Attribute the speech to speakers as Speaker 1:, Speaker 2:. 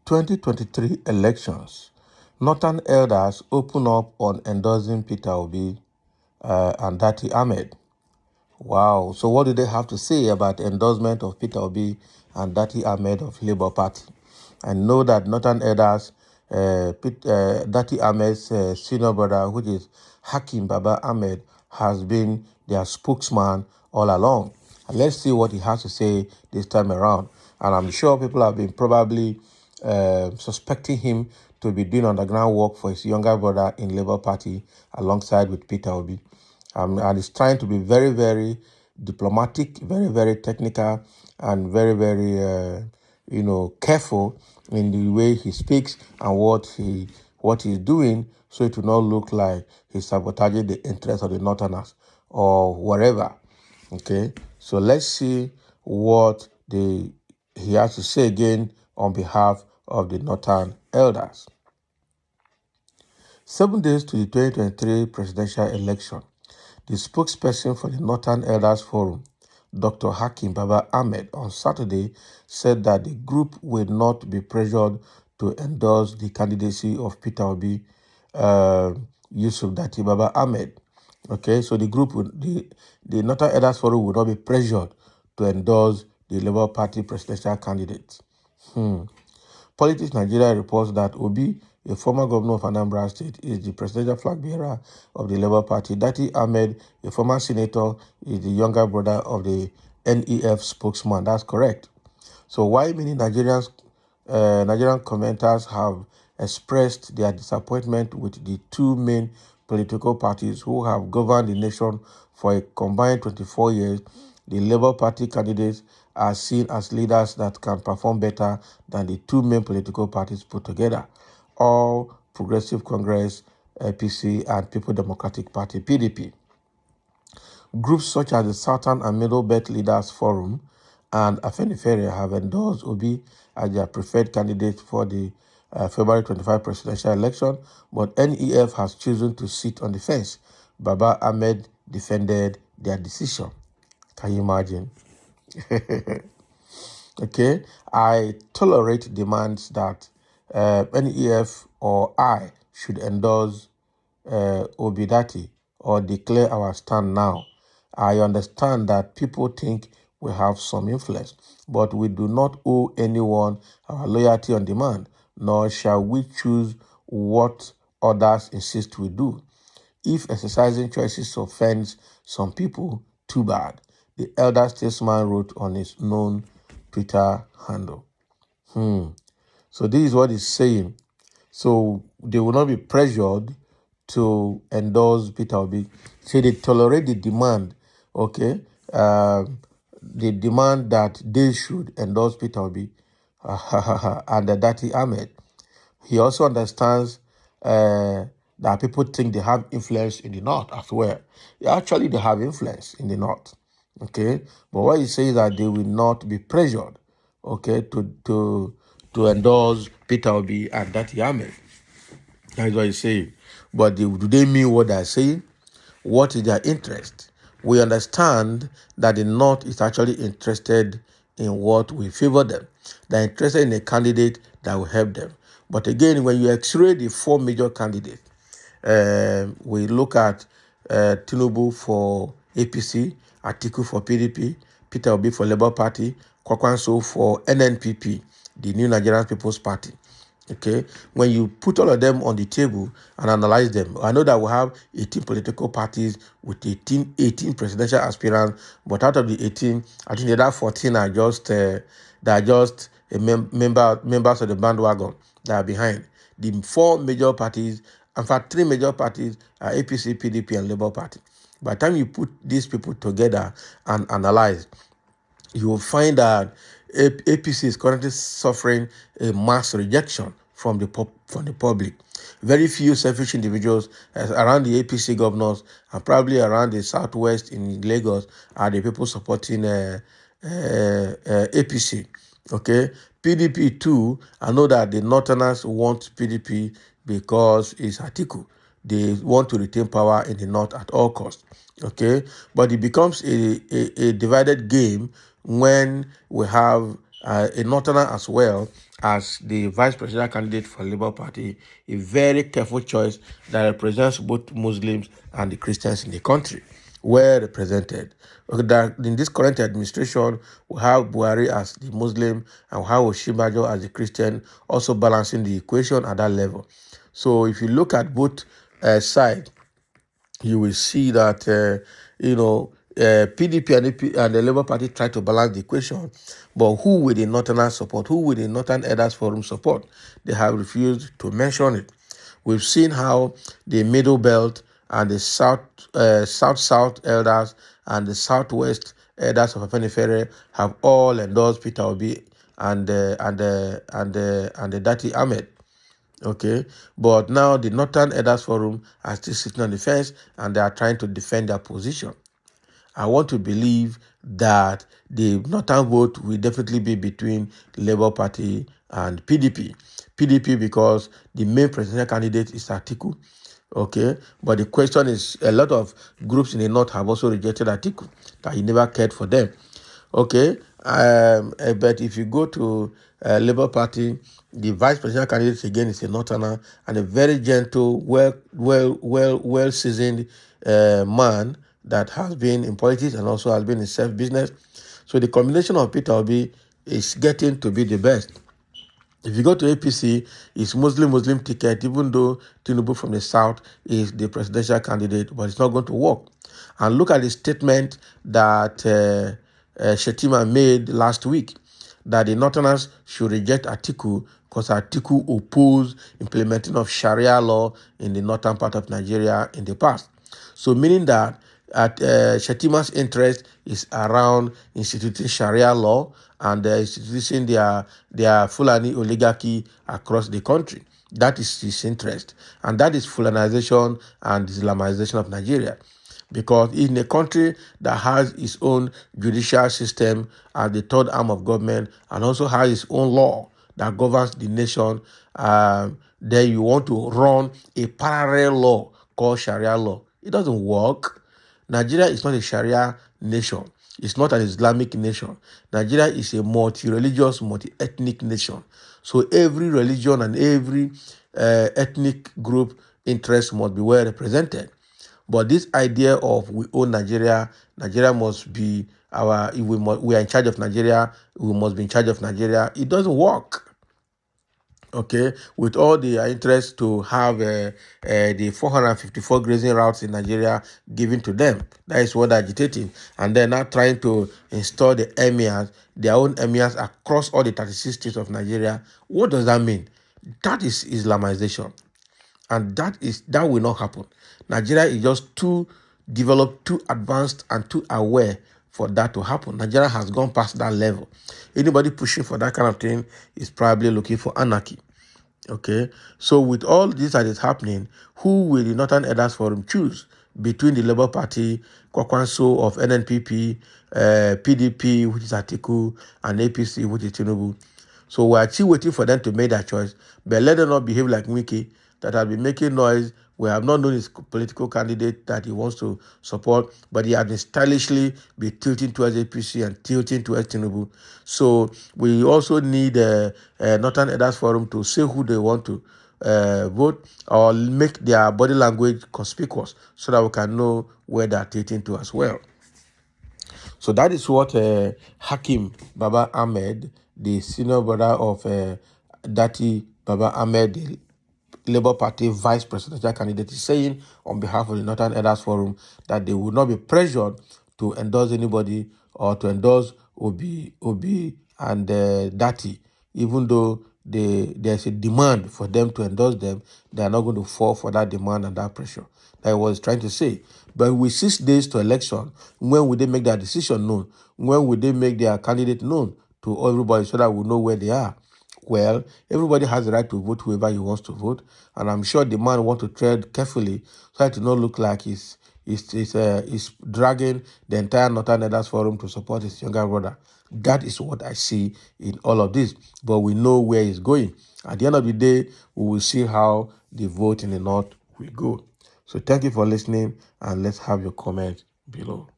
Speaker 1: ...2023 elections, Northern elders open up on endorsing Peter Obi and Datti Ahmed. Wow. So what do they have to say about the endorsement of Peter Obi and Datti Ahmed of Labour Party? I know that Northern elders, Datti Ahmed's senior brother, which is Hakeem Baba Ahmed, has been their spokesman all along. And let's see what he has to say this time around. And I'm sure people have been probably suspecting him to be doing underground work for his younger brother in Labour Party alongside with Peter Obi. And he's trying to be very, very diplomatic, very, very technical, and very, very, careful in the way he speaks and what he's doing, so it will not look like he's sabotaging the interests of the Northerners or whatever. Okay, so let's see what he has to say again on behalf of the Northern elders. 7 days to the 2023 presidential election, the spokesperson for the Northern Elders Forum, Dr. Hakeem Baba Ahmed, on Saturday said that the group will not be pressured to endorse the candidacy of Peter Obi, Yusuf Datti Baba Ahmed. Okay, so the group, the Northern Elders Forum will not be pressured to endorse the Labour Party presidential candidate. Politics Nigeria reports that Obi, a former governor of Anambra State, is the presidential flag bearer of the Labour Party. Datti Ahmed, a former senator, is the younger brother of the NEF spokesman. That's correct. So why many Nigerian commenters have expressed their disappointment with the two main political parties who have governed the nation for a combined 24 years, the Labour Party candidates are seen as leaders that can perform better than the two main political parties put together, All Progressive Congress, APC, and People Democratic Party, PDP. Groups such as the Southern and Middle Belt Leaders Forum and Afenifere have endorsed Obi as their preferred candidate for the February 25 presidential election, but NEF has chosen to sit on the fence. Baba Ahmed defended their decision. Can you imagine? Okay, I tolerate demands that NEF or I should endorse Obi Datti or declare our stand now. I understand that people think we have some influence, but we do not owe anyone our loyalty on demand, nor shall we choose what others insist we do. If exercising choices offends some people, too bad, the elder statesman wrote on his known Twitter handle. So this is what he's saying. So they will not be pressured to endorse Peter Obi. So they tolerate the demand, okay? The demand that they should endorse Peter Obi and Datti Ahmed. He also understands that people think they have influence in the North as well. Actually, they have influence in the North, okay? But what he says is that they will not be pressured, okay, to endorse Peter Obi and Datti Ahmed. That's what he's saying. But do they mean what they're saying? What is their interest? We understand that the North is actually interested in what will favor them. They're interested in a candidate that will help them. But again, when you x-ray the four major candidates, we look at Tinubu for APC, Atiku for PDP, Peter Obi for Labour Party, Kwakwanso for NNPP, the New Nigerian People's Party. Okay, when you put all of them on the table and analyze them, I know that we have 18 political parties with 18 presidential aspirants, but out of the 18, I think the other 14 are just members of the bandwagon that are behind. The four major parties, in fact, three major parties are APC, PDP, and Labour Party. By the time you put these people together and analyze, you will find that APC is currently suffering a mass rejection from the public. Very few selfish individuals around the APC governors and probably around the southwest in Lagos are the people supporting APC. Okay, PDP too. I know that the Northerners want PDP because it's Atiku. they want to retain power in the north at all costs. Okay, but it becomes a divided game when we have a northerner as well as the vice presidential candidate for Labour Party, a very careful choice that represents both Muslims and the Christians in the country, well represented. Okay, that in this current administration, we have Buhari as the Muslim and we have Oshibajo as the Christian, also balancing the equation at that level. So if you look at both sides, you will see that PDP and the Labour Party try to balance the equation, but who will the Northerners support? Who will the Northern Elders Forum support? They have refused to mention it. We've seen how the Middle Belt and the South Elders and the Southwest Elders of Afenifere have all endorsed Peter Obi and the Datti Ahmed. Okay, but now the Northern Elders Forum are still sitting on the fence and they are trying to defend their position. I want to believe that the Northern vote will definitely be between the Labour Party and PDP. PDP because the main presidential candidate is Atiku. Okay, but the question is, a lot of groups in the North have also rejected Atiku, that he never cared for them. Okay, but if you go to Labour Party, the vice presidential candidate again is a Northerner and a very gentle, well seasoned man that has been in politics and also has been in self business. So the combination of Peter Obi is getting to be the best. If you go to APC, it's Muslim ticket, even though Tinubu from the south is the presidential candidate, but it's not going to work. And look at the statement that Shetima made last week, that the Northerners should reject Atiku because Atiku opposed implementing of Sharia law in the northern part of Nigeria in the past. So meaning that Shetima's interest is around instituting Sharia law and instituting their Fulani oligarchy across the country. That is his interest. And that is Fulanization and Islamization of Nigeria. Because in a country that has its own judicial system as the third arm of government and also has its own law that governs the nation, then you want to run a parallel law called Sharia law. It doesn't work. Nigeria is not a Sharia nation. It's not an Islamic nation. Nigeria is a multi-religious, multi-ethnic nation. So every religion and every ethnic group interest must be well represented. But this idea of we own Nigeria, Nigeria must be we are in charge of Nigeria, we must be in charge of Nigeria, it doesn't work. Okay, with all the interest to have the 454 grazing routes in Nigeria given to them. That is what they're agitating. And they're now trying to install the emirs, their own emirs across all the 36 states of Nigeria. What does that mean? That is Islamization. And that will not happen. Nigeria is just too developed, too advanced, and too aware for that to happen. Nigeria has gone past that level. Anybody pushing for that kind of thing is probably looking for anarchy. Okay, so with all this that is happening, who will the Northern Elders Forum choose between the Labour Party, Kwakwanso of NNPP, PDP, which is Atiku, and APC, which is Tinubu? So we're still waiting for them to make that choice. But let them not behave like Mickey, that has been making noise. We have not known his political candidate that he wants to support, but he has been stylishly be tilting towards APC and tilting towards Tinubu. So we also need a Northern Elders Forum to say who they want to vote or make their body language conspicuous so that we can know where they're tilting to as well. So that is what Hakeem Baba Ahmed, the senior brother of Datti Baba Ahmed, the Labour Party vice presidential candidate, is saying on behalf of the Northern Elders Forum that they will not be pressured to endorse anybody or to endorse Obi and Datti, even though there's a demand for them to endorse them. They are not going to fall for that demand and that pressure. That I was trying to say. But with 6 days to election, when will they make their decision known? When will they make their candidate known to everybody so that we know where they are? Well, everybody has the right to vote whoever he wants to vote, and I'm sure the man wants to tread carefully so that it not look like he's dragging the entire Northern Elders Forum to support his younger brother. That is what I see in all of this. But we know where he's going. At the end of the day, we will see how the vote in the North will go. So thank you for listening, and let's have your comment below.